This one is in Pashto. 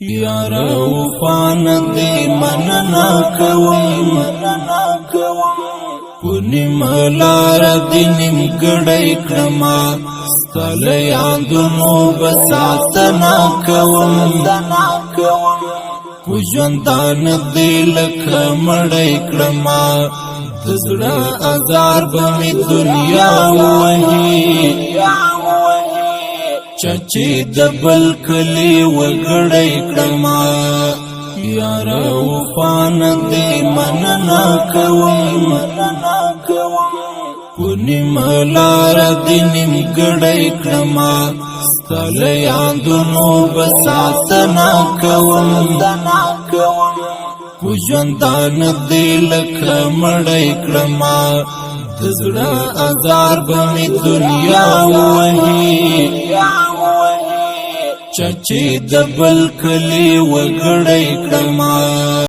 یار وفان دی مننا کوم پونی ملار دی نیم گڑای کرما ستل یادونو بساتنا کوم پوجوندان دی لکه مړی کرما دزړه ازار بمی دنیا وهی چچی دبل کلی وگڑی کرما یار وفان دی مننا کوم پونی ملار دی نیم گڑی کرما ستل یادونو بساتنا کوم پوجوندان دی لکه مړی کرما دزړه ازار بمی دنیا وهی چچی دبل کلی وگڑی کرما